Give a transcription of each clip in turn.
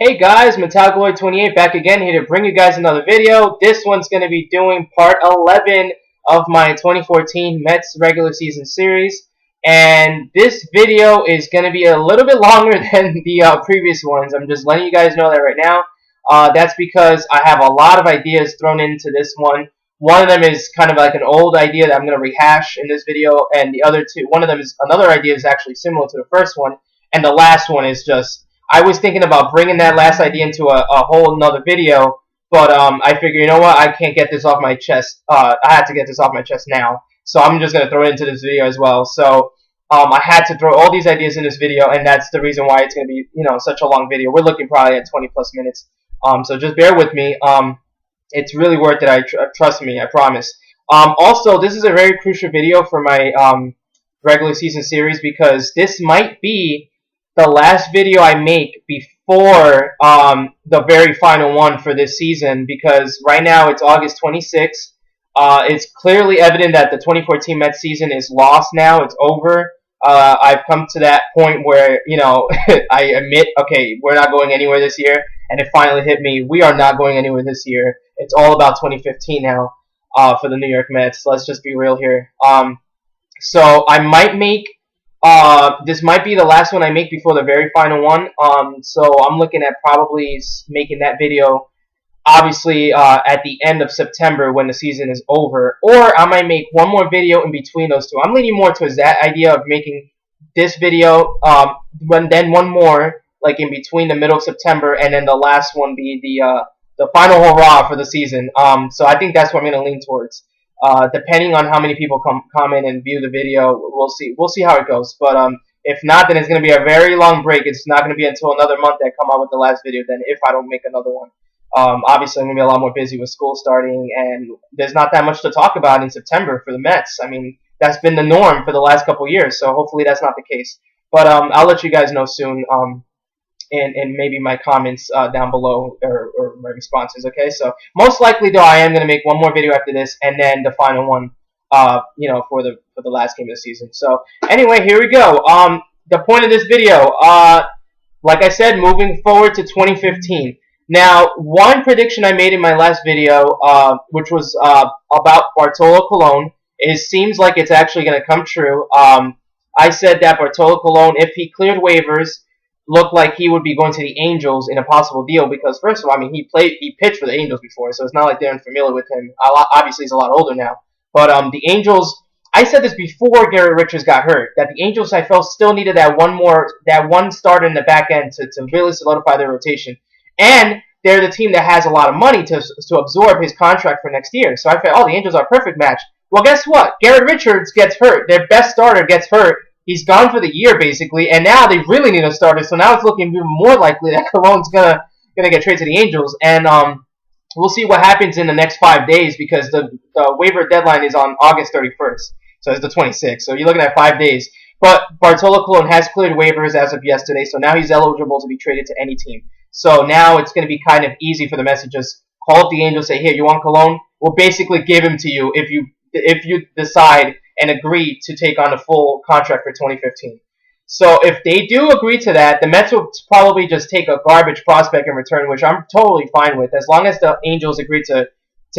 Hey guys, Metallglory28 back again here to bring you guys another video. This one's going to be doing part 11 of my 2014 Mets regular season series. And this video is going to be a little bit longer than the previous ones. I'm just letting you guys know that right now. That's because I have a lot of ideas thrown into this one. One of them is kind of like an old idea that I'm going to rehash in this video. And the other two, one of them is another idea is actually similar to the first one. And the last one is just I was thinking about bringing that last idea into a whole another video, but I figured, you know what, I can't get this off my chest. I had to get this off my chest now, so I'm just going to throw it into this video as well. So I had to throw all these ideas in this video, and that's the reason why it's going to be, such a long video. We're looking probably at 20 plus minutes, so just bear with me. It's really worth it. Trust me, I promise. Also, this is a very crucial video for my regular season series because this might be the last video I make before the very final one for this season, because right now it's August 26th. It's clearly evident that the 2014 Mets season is lost now. It's over. I've come to that point where, I admit, okay, we're not going anywhere this year, and it finally hit me. We are not going anywhere this year. It's all about 2015 now for the New York Mets. Let's just be real here. So I might make this might be the last one I make before the very final one. So I'm looking at probably making that video, obviously, at the end of September when the season is over. Or I might make one more video in between those two. I'm leaning more towards that idea of making this video, then one more, like in between the middle of September, and then the last one be the final hurrah for the season. So I think that's what I'm going to lean towards. Depending on how many people come in and view the video, we'll see. We'll see how it goes. But if not, then it's going to be a very long break. It's not going to be until another month that I come out with the last video. Then, if I don't make another one, obviously I'm going to be a lot more busy with school starting, and there's not that much to talk about in September for the Mets. I mean, that's been the norm for the last couple of years. So hopefully that's not the case. But I'll let you guys know soon. And maybe my comments down below or my responses. Okay, so most likely though I am gonna make one more video after this, and then the final one, for the last game of the season. So anyway, here we go. The point of this video, like I said, moving forward to 2015. Now, one prediction I made in my last video, which was about Bartolo Colon, seems like it's actually gonna come true. I said that Bartolo Colon, if he cleared waivers, looked like he would be going to the Angels in a possible deal because, first of all, I mean, he pitched for the Angels before, so it's not like they're unfamiliar with him. Obviously, he's a lot older now. But the Angels, I said this before Garrett Richards got hurt, that the Angels, I felt, still needed that one starter in the back end to really solidify their rotation. And they're the team that has a lot of money to absorb his contract for next year. So I felt, the Angels are a perfect match. Well, guess what? Garrett Richards gets hurt. Their best starter gets hurt. He's gone for the year, basically, and now they really need a starter. So now it's looking even more likely that Colon's gonna get traded to the Angels, and we'll see what happens in the next 5 days because the waiver deadline is on August 31st, so it's the 26th. So you're looking at 5 days. But Bartolo Colon has cleared waivers as of yesterday, so now he's eligible to be traded to any team. So now it's going to be kind of easy for the Mets to just call up the Angels, say, "Here, you want Colon? We'll basically give him to you if you decide and agree to take on a full contract for 2015. So if they do agree to that, the Mets will probably just take a garbage prospect in return, which I'm totally fine with. As long as the Angels agree to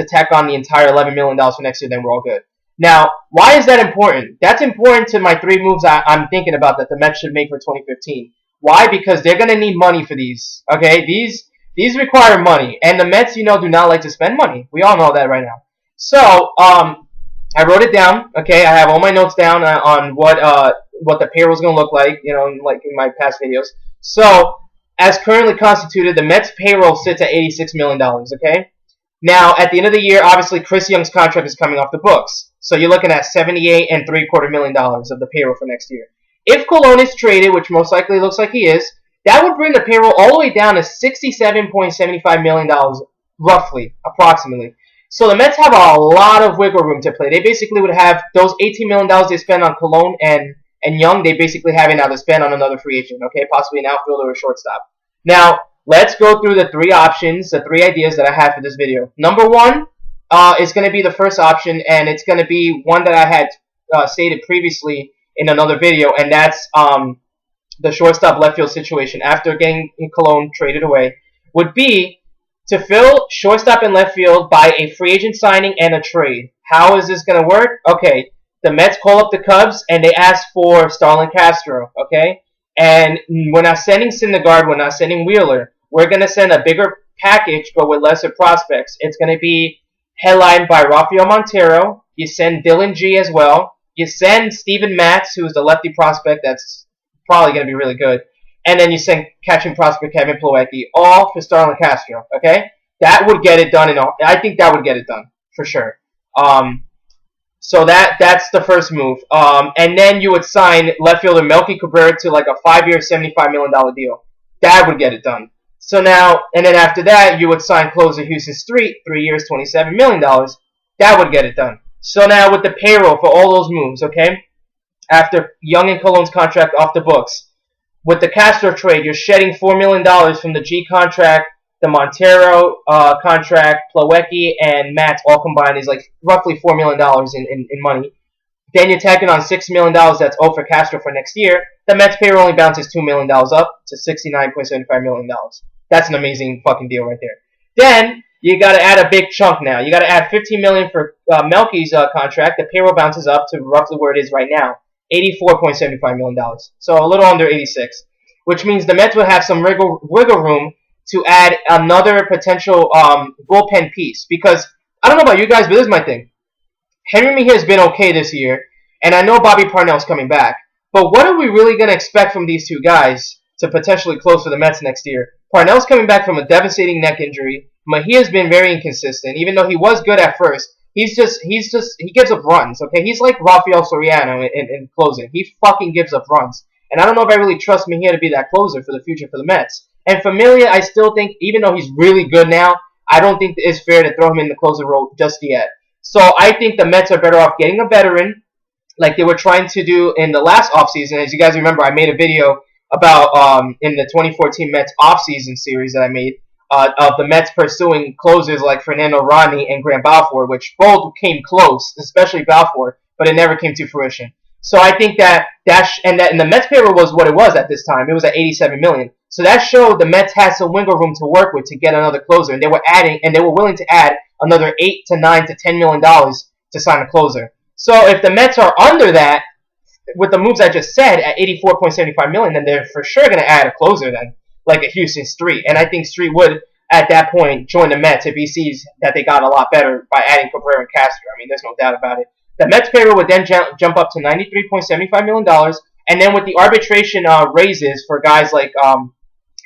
tack on the entire $11 million for next year, then we're all good. Now, why is that important? That's important to my three moves I'm thinking about that the Mets should make for 2015. Why? Because they're going to need money for these. Okay, these require money, and the Mets, do not like to spend money. We all know that right now. So, I wrote it down. Okay, I have all my notes down on what the payroll is going to look like. Like in my past videos. So, as currently constituted, the Mets payroll sits at $86 million. Okay. Now, at the end of the year, obviously Chris Young's contract is coming off the books. So you're looking at $78.75 million of the payroll for next year. If Colon is traded, which most likely looks like he is, that would bring the payroll all the way down to $67.75 million, roughly, approximately. So the Mets have a lot of wiggle room to play. They basically would have those $18 million they spend on Colon and Young, they basically have it now to spend on another free agent, okay? Possibly an outfielder or a shortstop. Now, let's go through the three options, the three ideas that I have for this video. Number one is going to be the first option, and it's going to be one that I had stated previously in another video, and that's the shortstop left field situation after getting Colon traded away would be to fill shortstop and left field by a free agent signing and a trade. How is this going to work? Okay, the Mets call up the Cubs and they ask for Starlin Castro, okay? And we're not sending Syndergaard, we're not sending Wheeler. We're going to send a bigger package but with lesser prospects. It's going to be headlined by Rafael Montero. You send Dylan G as well. You send Steven Matz, who's the lefty prospect that's probably going to be really good. And then you send catching prospect Kevin Plawecki, all for Starlin Castro, okay? That would get it done. I think that would get it done, for sure. So that's the first move. And then you would sign left fielder Melky Cabrera to like a 5-year, $75 million deal. That would get it done. So now, and then after that, you would sign closer Houston Street, 3 years, $27 million. That would get it done. So now with the payroll for all those moves, okay? After Young and Colon's contract off the books, with the Castro trade, you're shedding $4 million from the G contract, the Montero contract, Plawecki, and Matz all combined is like roughly $4 million in money. Then you're tacking on $6 million that's owed for Castro for next year. The Mets payroll only bounces $2 million up to $69.75 million. That's an amazing fucking deal right there. Then you got to add a big chunk now. You got to add $15 million for Melky's contract. The payroll bounces up to roughly where it is right now, $84.75 million. So a little under 86, which means the Mets will have some wiggle room to add another potential bullpen piece. Because I don't know about you guys, but this is my thing. Henry Mejia has been okay this year, and I know Bobby Parnell's coming back. But what are we really going to expect from these two guys to potentially close for the Mets next year? Parnell's coming back from a devastating neck injury. Mejia's been very inconsistent, even though he was good at first. He gives up runs, okay? He's like Rafael Soriano in closing. He fucking gives up runs. And I don't know if I really trust Mejia to be that closer for the future for the Mets. And Familia, I still think, even though he's really good now, I don't think it's fair to throw him in the closer role just yet. So I think the Mets are better off getting a veteran, like they were trying to do in the last offseason. As you guys remember, I made a video about in the 2014 Mets offseason series that I made of the Mets pursuing closers like Fernando Rodney and Grant Balfour, which both came close, especially Balfour, but it never came to fruition. So I think and the Mets payroll was what it was at this time. It was at $87 million. So that showed the Mets had some wiggle room to work with to get another closer, and they were willing to add another $8 to $9 to $10 million to sign a closer. So if the Mets are under that, with the moves I just said at $84.75 million, then they're for sure going to add a closer then, like a Houston Street. And I think Street would, at that point, join the Mets if he sees that they got a lot better by adding Cabrera and Castro. I mean, there's no doubt about it. The Mets payroll would then jump up to $93.75 million, and then with the arbitration raises for guys like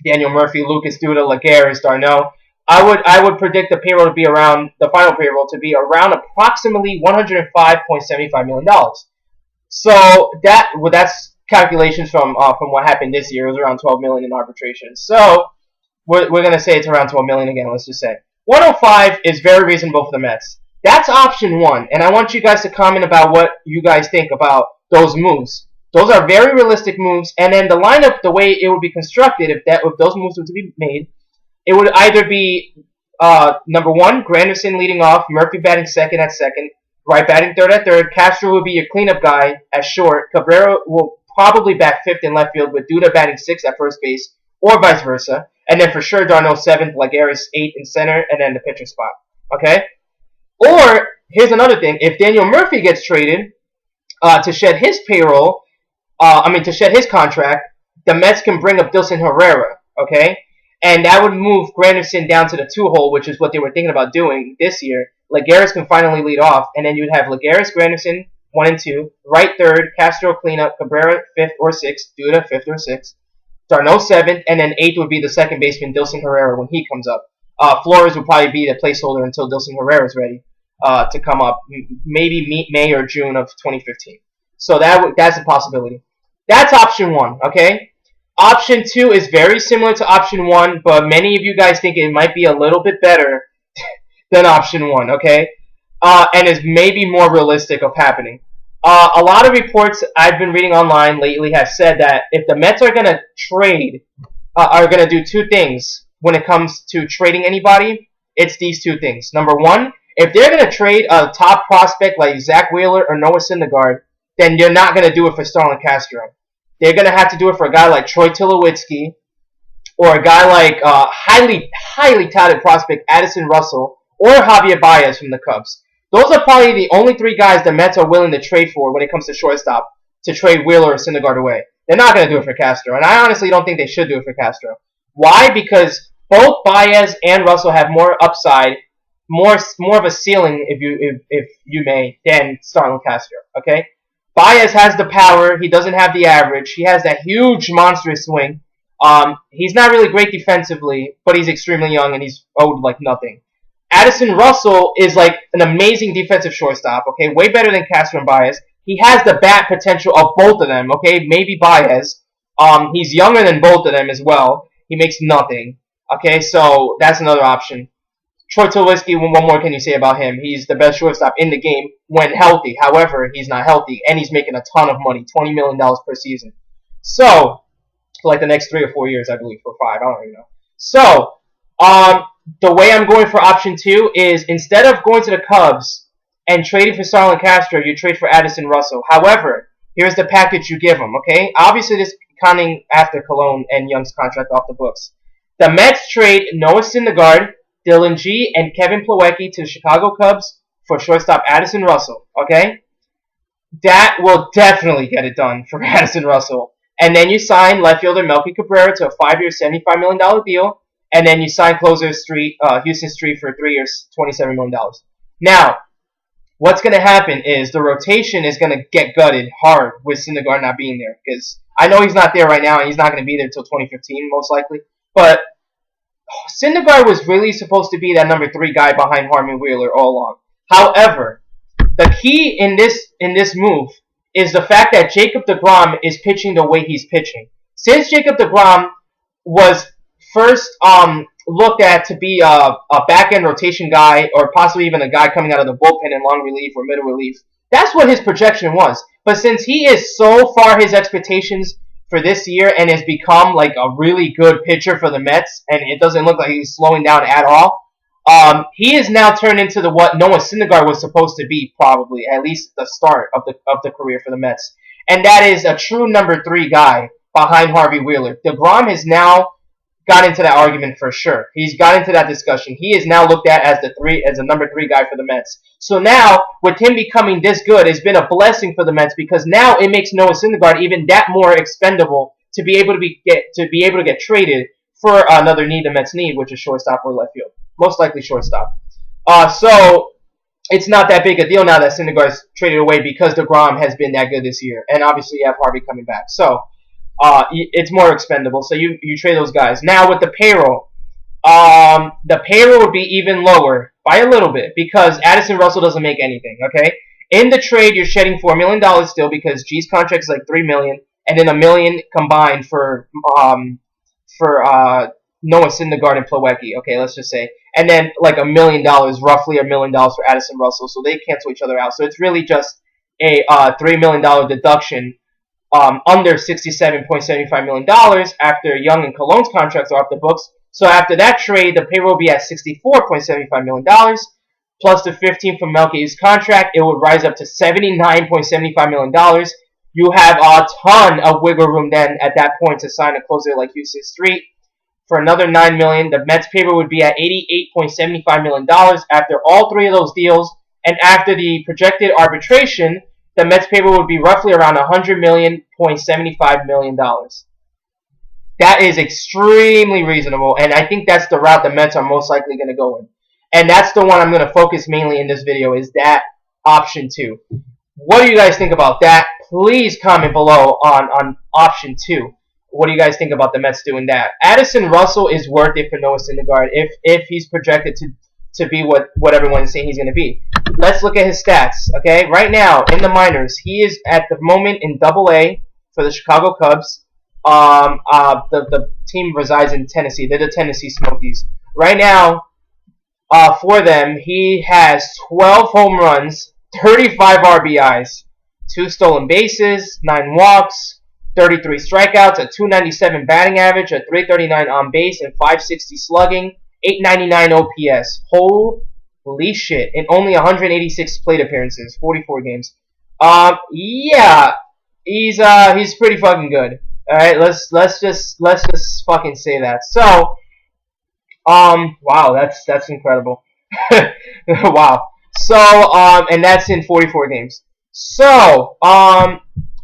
Daniel Murphy, Lucas Duda, Laguerre, Darno, I would predict the payroll to be around, the final payroll to be around approximately $105.75 million. So that's calculations from what happened this year. It was around $12 million in arbitration. So we're gonna say it's around $12 million again. Let's just say 105 is very reasonable for the Mets. That's option one, and I want you guys to comment about what you guys think about those moves. Those are very realistic moves, and then the lineup, the way it would be constructed, if those moves were to be made, it would either be number one, Granderson leading off, Murphy batting second at second, Wright batting third at third, Castro will be your cleanup guy at short, Cabrera will probably bat fifth in left field with Duda batting sixth at first base, or vice versa, and then for sure Darno seventh, Laguerre's eighth in center, and then the pitcher spot. Okay? Or, here's another thing, if Daniel Murphy gets traded to shed his payroll, to shed his contract, the Mets can bring up Dilson Herrera, okay? And that would move Granderson down to the 2-hole, which is what they were thinking about doing this year. Laguerre can finally lead off, and then you'd have Laguerre, Granderson, 1 and 2, Wright third, Castro cleanup, Cabrera 5th or 6th, Duda 5th or 6th, Darno 7th, and then 8th would be the second baseman, Dilson Herrera, when he comes up. Flores would probably be the placeholder until Dilson Herrera is ready to come up, maybe May or June of 2015. So that's a possibility. That's option one, okay? Option two is very similar to option one, but many of you guys think it might be a little bit better than option one, okay? And is maybe more realistic of happening. A lot of reports I've been reading online lately have said that if the Mets are going to trade, are going to do two things when it comes to trading anybody, it's these two things. Number one, if they're going to trade a top prospect like Zach Wheeler or Noah Syndergaard, then you're not going to do it for Starlin Castro. they're going to have to do it for a guy like Troy Tulowitzki or a guy like highly touted prospect Addison Russell or Javier Baez from the Cubs. Those are probably the only three guys the Mets are willing to trade for when it comes to shortstop, to trade Wheeler or Syndergaard away. They're not going to do it for Castro, and I honestly don't think they should do it for Castro. Why? Because both Baez and Russell have more upside, more of a ceiling, if you may, than Starlin Castro. Okay, Baez has the power. He doesn't have the average. He has that huge monstrous swing. He's not really great defensively, but he's extremely young and he's owed like nothing. Addison Russell is like an amazing defensive shortstop. Okay, way better than Castro and Baez. He has the bat potential of both of them. Okay, maybe Baez. He's younger than both of them as well. He makes nothing. Okay, so that's another option. Troy Tulowitzki, what more can you say about him? He's the best shortstop in the game when healthy. However, he's not healthy, and he's making a ton of money, $20 million per season. So, for like the next 3 or 4 years, I believe, or 5, I don't even know. So, the way I'm going for option 2 is instead of going to the Cubs and trading for Starlin Castro, you trade for Addison Russell. However, here's the package you give him, okay? Obviously, this counting after Colon and Young's contract off the books. The Mets trade Noah Syndergaard, Dylan G, and Kevin Plawecki to the Chicago Cubs for shortstop Addison Russell, okay? That will definitely get it done for Addison Russell. And then you sign left fielder Melky Cabrera to a 5-year, $75 million deal. And then you sign closer Houston Street for 3 years, $27 million. Now, what's going to happen is the rotation is going to get gutted hard with Syndergaard not being there. Because I know he's not there right now, and he's not going to be there until 2015, most likely. But Syndergaard was really supposed to be that number 3 guy behind Harmon Wheeler all along. However, the key in this move is the fact that Jacob deGrom is pitching the way he's pitching. Since Jacob deGrom was first looked at to be a back-end rotation guy or possibly even a guy coming out of the bullpen in long relief or middle relief, that's what his projection was. But since he is so far his expectations for this year and has become like a really good pitcher for the Mets, and it doesn't look like he's slowing down at all, he is now turned into what Noah Syndergaard was supposed to be, probably, at least the start of the career for the Mets. And that is a true number 3 guy behind Harvey Wheeler. deGrom has now got into that argument for sure. He's got into that discussion. He is now looked at as a number 3 guy for the Mets. So now, with him becoming this good, it's been a blessing for the Mets because now it makes Noah Syndergaard even that more expendable to be able to get traded for another need the Mets need, which is shortstop or left field. Most likely shortstop. So it's not that big a deal now that Syndergaard's traded away because deGrom has been that good this year, and obviously you have Harvey coming back. So it's more expendable. So you trade those guys. Now with the payroll would be even lower by a little bit because Addison Russell doesn't make anything. Okay, in the trade you're shedding $4 million still because G's contract is like $3 million, and then $1 million combined for Noah Syndergaard and Plawecki. Okay, let's just say, and then like $1 million, roughly $1 million for Addison Russell. So they cancel each other out. So it's really just a $3 million deduction. Under $67.75 million after Young and Colon's contracts are off the books. So after that trade, the payroll will be at $64.75 million. Plus the $15 from Melky's contract, it would rise up to $79.75 million. You have a ton of wiggle room then at that point to sign a closer like Houston Street for another $9 million. The Mets payroll would be at $88.75 million after all 3 of those deals. And after the projected arbitration, the Mets payroll would be roughly around $100.75 million. That is extremely reasonable, and I think that's the route the Mets are most likely going to go in. And that's the one I'm going to focus mainly in this video, is that option 2. What do you guys think about that? Please comment below on option 2. What do you guys think about the Mets doing that? Addison Russell is worth it for Noah Syndergaard if he's projected to be what everyone is saying he's going to be. Let's look at his stats, okay? Right now, in the minors, he is at the moment in Double-A for the Chicago Cubs. The team resides in Tennessee. They're the Tennessee Smokies. Right now, for them, he has 12 home runs, 35 RBIs, 2 stolen bases, 9 walks, 33 strikeouts, a .297 batting average, a .339 on base, and .560 slugging, 899 OPS. Holy shit. In only 186 plate appearances, 44 games. Yeah. he's pretty fucking good. All right, let's just fucking say that. So, wow, that's incredible. Wow. So, and that's in 44 games. So,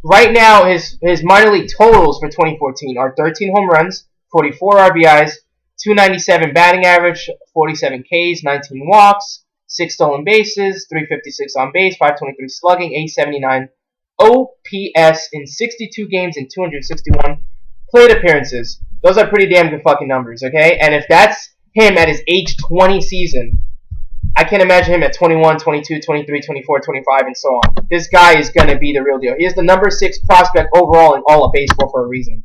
right now his minor league totals for 2014 are 13 home runs, 44 RBIs, 297 batting average, 47 Ks, 19 walks, 6 stolen bases, 356 on base, 523 slugging, 879 OPS in 62 games and 261 plate appearances. Those are pretty damn good fucking numbers, okay? And if that's him at his age 20 season, I can't imagine him at 21, 22, 23, 24, 25, and so on. This guy is going to be the real deal. He is the number 6 prospect overall in all of baseball for a reason.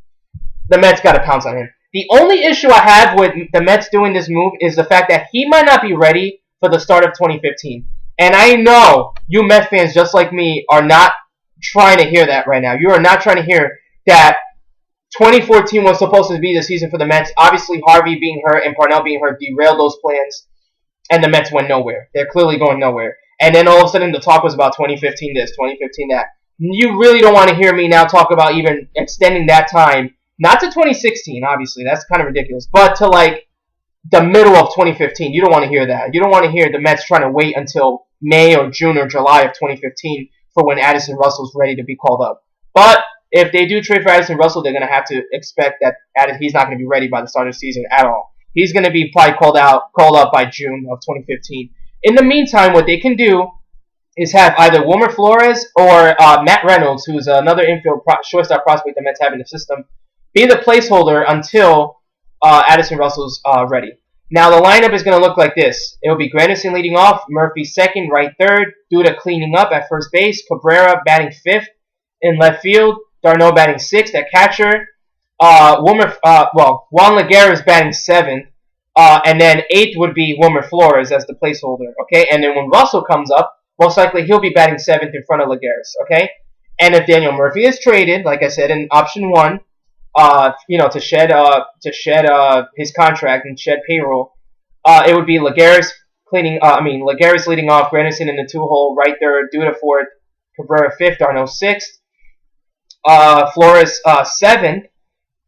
The Mets got to pounce on him. The only issue I have with the Mets doing this move is the fact that he might not be ready for the start of 2015. And I know you Mets fans just like me are not trying to hear that right now. You are not trying to hear that 2014 was supposed to be the season for the Mets. Obviously, Harvey being hurt and Parnell being hurt derailed those plans, and the Mets went nowhere. They're clearly going nowhere. And then all of a sudden, the talk was about 2015 this, 2015 that. You really don't want to hear me now talk about even extending that time, not to 2016, obviously. That's kind of ridiculous. But to, like, the middle of 2015. You don't want to hear that. You don't want to hear the Mets trying to wait until May or June or July of 2015 for when Addison Russell's ready to be called up. But if they do trade for Addison Russell, they're going to have to expect that he's not going to be ready by the start of the season at all. He's going to be probably called up by June of 2015. In the meantime, what they can do is have either Wilmer Flores or Matt Reynolds, who's another infield shortstop prospect the Mets have in the system, be the placeholder until Addison Russell's ready. Now, the lineup is going to look like this. It will be Granderson leading off, Murphy second, right third, Duda cleaning up at first base, Cabrera batting fifth in left field, d'Arnaud batting sixth at catcher, Juan Lagares is batting seventh, and then eighth would be Wilmer Flores as the placeholder, okay? And then when Russell comes up, most likely he'll be batting seventh in front of Lagares, okay? And if Daniel Murphy is traded, like I said in option 1, to shed his contract and shed payroll, it would be Lagares Lagares leading off, Granderson in the 2-hole, right third, Duda fourth, Cabrera fifth, d'Arnaud sixth, Flores seventh,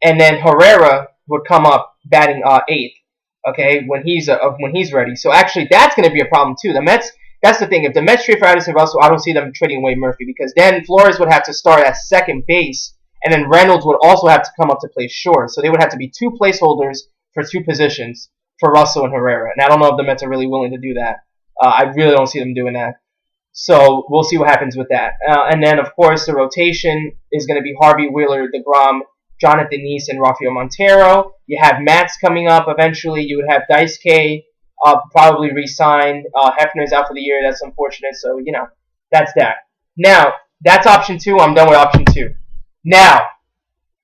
and then Herrera would come up batting eighth. Okay, when he's ready. So actually, that's going to be a problem too. The Mets. That's the thing. If the Mets trade for Addison Russell, I don't see them trading away Murphy because then Flores would have to start at second base, and then Reynolds would also have to come up to play short. So they would have to be 2 placeholders for 2 positions for Russell and Herrera. And I don't know if the Mets are really willing to do that. I really don't see them doing that. So we'll see what happens with that. And then, of course, the rotation is going to be Harvey, Wheeler, DeGrom, Jonathan Neese, and Rafael Montero. You have Matz coming up eventually. You would have Daisuke probably re-signed. Hefner's out for the year. That's unfortunate. So, that's that. Now, that's option 2. I'm done with option 2. Now,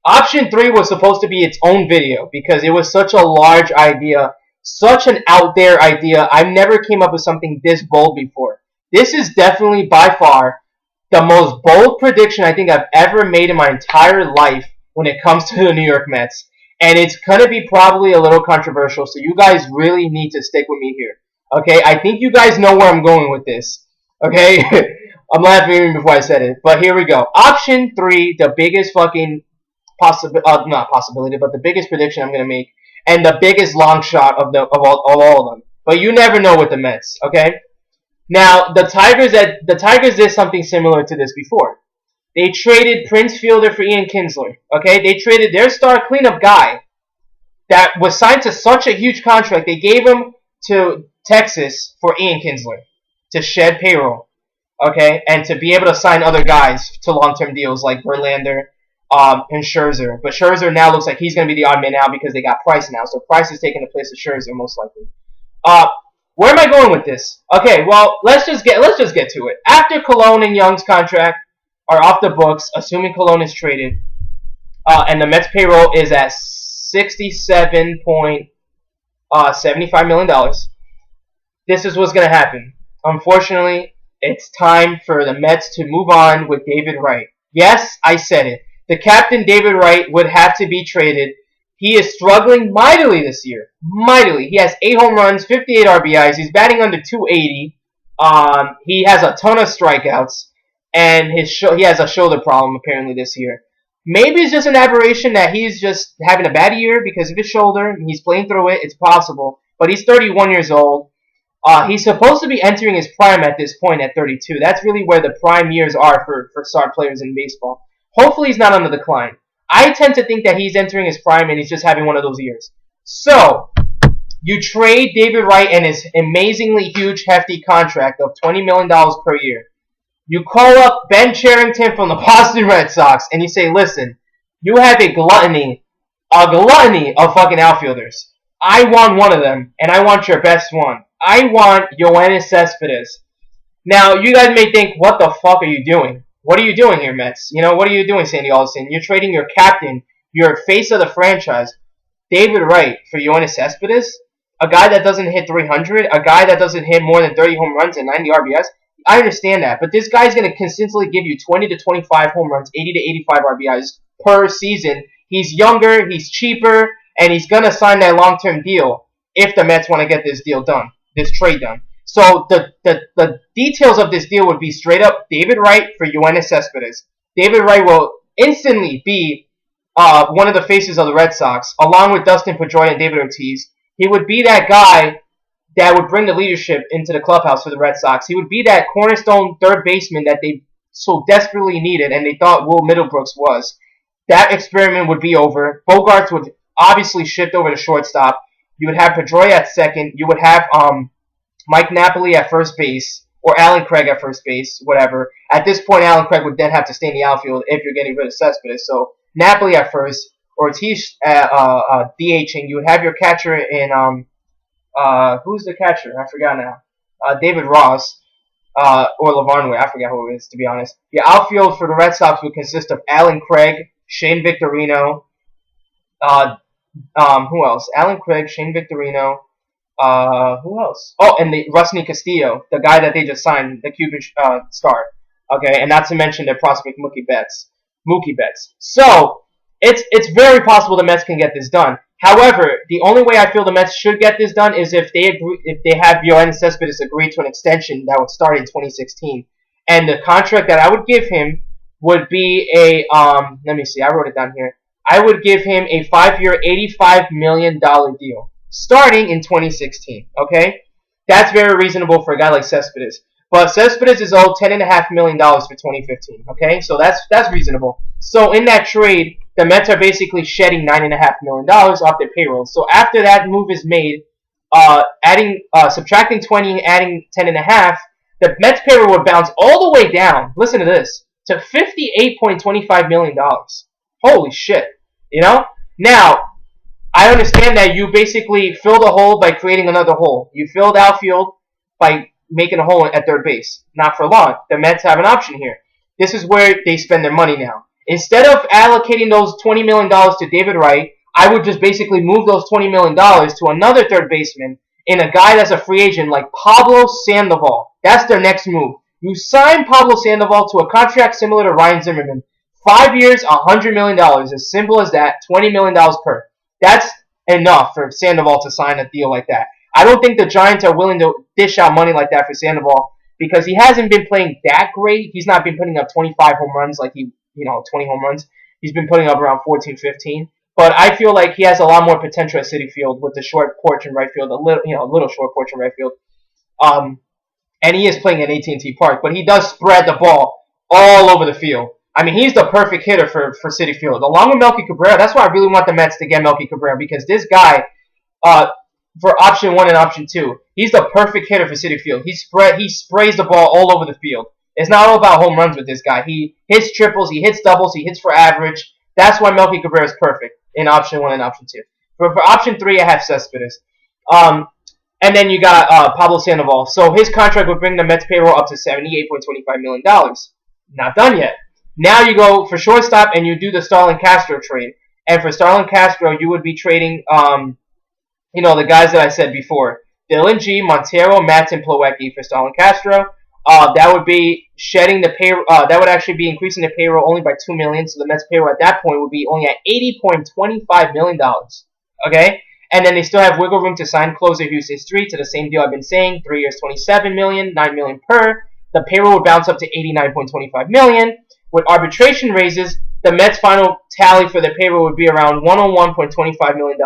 option 3 was supposed to be its own video because it was such a large idea, such an out there idea. I never came up with something this bold before. This is definitely by far the most bold prediction I think I've ever made in my entire life when it comes to the New York Mets. And it's going to be probably a little controversial, so you guys really need to stick with me here. Okay, I think you guys know where I'm going with this. Okay, I'm laughing even before I said it, but here we go. Option 3, the biggest fucking not possibility, but the biggest prediction I'm going to make, and the biggest long shot of all of them. But you never know with the Mets, okay? Now, the Tigers did something similar to this before. They traded Prince Fielder for Ian Kinsler. Okay, they traded their star cleanup guy that was signed to such a huge contract. They gave him to Texas for Ian Kinsler to shed payroll. Okay, and to be able to sign other guys to long-term deals like Verlander and Scherzer. But Scherzer now looks like he's going to be the odd man out because they got Price now. So Price is taking the place of Scherzer most likely. Where am I going with this? Okay, well let's just get to it. After Colon and Young's contract are off the books, assuming Colon is traded, and the Mets payroll is at $67.75 million. This is what's going to happen. Unfortunately, it's time for the Mets to move on with David Wright. Yes, I said it. The captain, David Wright, would have to be traded. He is struggling mightily this year. Mightily. He has 8 home runs, 58 RBIs. He's batting under 280. He has a ton of strikeouts. and he has a shoulder problem apparently this year. Maybe it's just an aberration that he's just having a bad year because of his shoulder, and he's playing through it. It's possible, but he's 31 years old. He's supposed to be entering his prime at this point at 32. That's really where the prime years are for star players in baseball. Hopefully he's not on the decline. I tend to think that he's entering his prime and he's just having one of those years. So, you trade David Wright and his amazingly huge, hefty contract of $20 million per year. You call up Ben Cherington from the Boston Red Sox and you say, listen, you have a gluttony of fucking outfielders. I want one of them, and I want your best one. I want Yoenis Cespedes. Now, you guys may think, what the fuck are you doing? What are you doing here, Mets? You know, what are you doing, Sandy Alderson? You're trading your captain, your face of the franchise, David Wright, for Yoenis Cespedes? A guy that doesn't hit 300? A guy that doesn't hit more than 30 home runs and 90 RBIs? I understand that, but this guy's going to consistently give you 20 to 25 home runs, 80 to 85 RBIs per season. He's younger, he's cheaper, and he's going to sign that long-term deal if the Mets want to get this deal done, this trade done. So the details of this deal would be straight up David Wright for Yoenis Cespedes. David Wright will instantly be one of the faces of the Red Sox, along with Dustin Pedroia and David Ortiz. He would be that guy that would bring the leadership into the clubhouse for the Red Sox. He would be that cornerstone third baseman that they so desperately needed and they thought Will Middlebrooks was. That experiment would be over. Bogarts would obviously shift over to shortstop. You would have Pedroia at second. You would have Mike Napoli at first base, or Alan Craig at first base, whatever. At this point, Alan Craig would then have to stay in the outfield if you're getting rid of Cespedes. So Napoli at first, Ortiz DHing. You would have your catcher in who's the catcher? I forgot now. David Ross or Lavarnway. I forgot who it is, to be honest. Your outfield for the Red Sox would consist of Alan Craig, Shane Victorino. Who else? Alan Craig, Shane Victorino. Who else? Oh, and the Rusney Castillo, the guy that they just signed, the Cuban star. Okay, and not to mention their prospect Mookie Betts. So it's very possible the Mets can get this done. However, the only way I feel the Mets should get this done is if they have Yoenis Cespedes agree to an extension that would start in 2016, and the contract that I would give him would be a let me see, I wrote it down here. I would give him a 5-year, $85 million deal starting in 2016. Okay, that's very reasonable for a guy like Cespedes. But Cespedes is owed $10.5 million for 2015. Okay, so that's reasonable. So in that trade, the Mets are basically shedding $9.5 million off their payroll. So after that move is made, subtracting 20, adding 10.5, the Mets payroll would bounce all the way down. Listen to this, to $58.25 million. Holy shit! You know. Now, I understand that you basically filled a hole by creating another hole. You filled outfield by making a hole at third base. Not for long. The Mets have an option here. This is where they spend their money now. Instead of allocating those $20 million to David Wright, I would just basically move those $20 million to another third baseman in a guy that's a free agent like Pablo Sandoval. That's their next move. You sign Pablo Sandoval to a contract similar to Ryan Zimmerman. 5 years, $100 million. As simple as that. $20 million per. That's enough for Sandoval to sign a deal like that. I don't think the Giants are willing to dish out money like that for Sandoval because he hasn't been playing that great. He's not been putting up 25 home runs like 20 home runs. He's been putting up around 14, 15. But I feel like he has a lot more potential at Citi Field with the short porch in right field, a little short porch in right field. And he is playing at AT&T Park, but he does spread the ball all over the field. I mean, he's the perfect hitter for Citi Field. Along with Melky Cabrera, that's why I really want the Mets to get Melky Cabrera because this guy, for option 1 and option 2, he's the perfect hitter for Citi Field. He sprays the ball all over the field. It's not all about home runs with this guy. He hits triples, he hits doubles, he hits for average. That's why Melky Cabrera is perfect in option 1 and option 2. For option 3, I have Cespedes. And then you got Pablo Sandoval. So his contract would bring the Mets payroll up to $78.25 million. Not done yet. Now you go for shortstop and you do the Starlin Castro trade. And for Starlin Castro, you would be trading, the guys that I said before. Dylan G, Montero, Matz, and Plawecki for Starlin Castro. That would be shedding the payroll. That would actually be increasing the payroll only by $2 million. So the Mets payroll at that point would be only at $80.25 million. Okay, and then they still have wiggle room to sign closer Houston Street to the same deal I've been saying: 3 years, $27 million, $9 million per. the payroll would bounce up to $89.25 million. With arbitration raises, the Mets' final tally for the payroll would be around $101.25 million.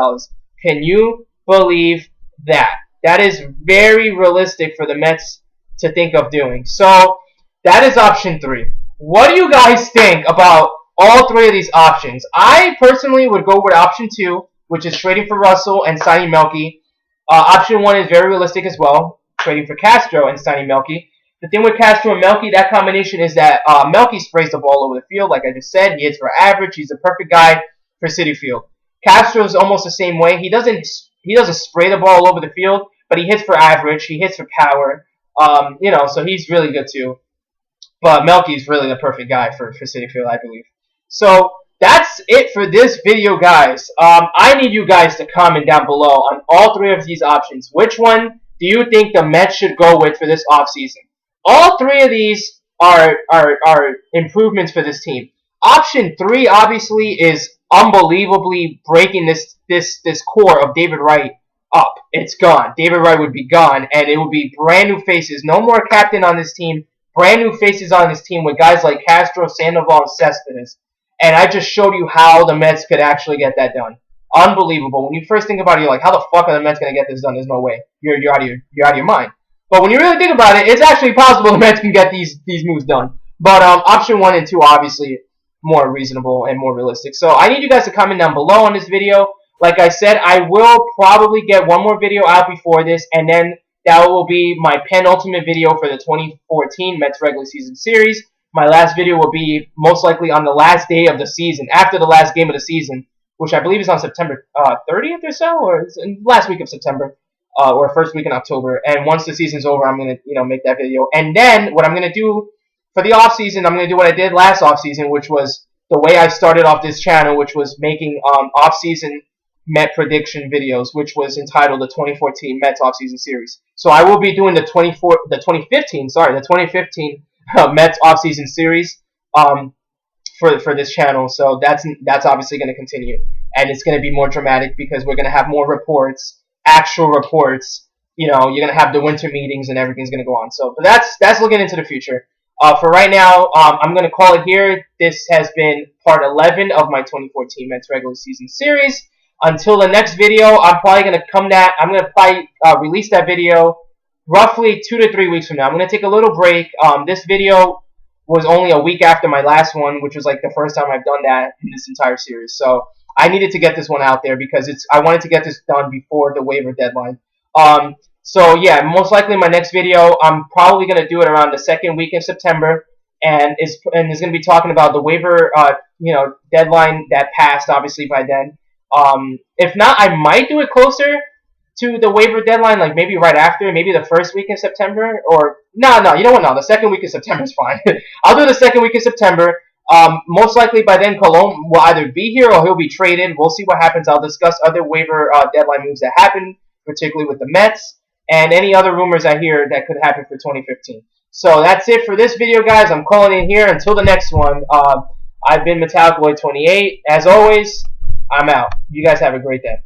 Can you believe that? That is very realistic for the Mets to think of doing. So that is option 3. What do you guys think about all 3 of these options? I personally would go with option 2, which is trading for Russell and signing Melky. Option 1 is very realistic as well, trading for Castro and signing Melky. The thing with Castro and Melky, that combination is that Melky sprays the ball over the field, like I just said. He hits for average. He's the perfect guy for Citi Field. Castro's almost the same way. He doesn't spray the ball all over the field, but he hits for average. He hits for power. So he's really good too. But Melky's really the perfect guy for Citi Field, I believe. So that's it for this video, guys. I need you guys to comment down below on all 3 of these options. Which one do you think the Mets should go with for this offseason? All 3 of these are improvements for this team. Option 3 obviously is unbelievably breaking this core of David Wright up. It's gone. David Wright would be gone, and it would be brand new faces. No more captain on this team. Brand new faces on this team with guys like Castro, Sandoval, and Cespedes. And I just showed you how the Mets could actually get that done. Unbelievable. When you first think about it, you're like, how the fuck are the Mets gonna get this done? There's no way. You're out of your mind. But when you really think about it, it's actually possible the Mets can get these moves done. But option 1 and 2 obviously more reasonable and more realistic. So I need you guys to comment down below on this video. Like I said, I will probably get one more video out before this, and then that will be my penultimate video for the 2014 Mets regular season series. My last video will be most likely on the last day of the season, after the last game of the season, which I believe is on September 30th or so, or it's in the last week of September. Or first week in October, and once the season's over, I'm gonna make that video. And then what I'm gonna do for the off season, I'm gonna do what I did last off season, which was the way I started off this channel, which was making off season Met prediction videos, which was entitled the 2014 Mets off season series. So I will be doing the 2015 Mets off season series for this channel. So that's obviously gonna continue, and it's gonna be more dramatic because we're gonna have more reports. Actual reports, you're gonna have the winter meetings and everything's gonna go on. So but that's looking into the future. For right now, I'm gonna call it here. This has been part 11 of my 2014 Mets regular season series. Until the next video, I'm gonna probably release that video roughly 2 to 3 weeks from now. I'm gonna take a little break. This video was only a week after my last one, which was like the first time I've done that in this entire series. So I needed to get this one out there because I wanted to get this done before the waiver deadline. So yeah, most likely my next video, I'm probably gonna do it around the 2nd week of September, and is gonna be talking about the waiver deadline that passed obviously by then. If not, I might do it closer to the waiver deadline, like maybe right after, maybe the 1st week of September, or no, you know what? No, the 2nd week of September is fine. I'll do the 2nd week of September. Most likely by then, Colon will either be here or he'll be traded. We'll see what happens. I'll discuss other waiver deadline moves that happen, particularly with the Mets, and any other rumors I hear that could happen for 2015. So that's it for this video, guys. I'm calling in here. Until the next one, I've been Metallic Boy 28. As always, I'm out. You guys have a great day.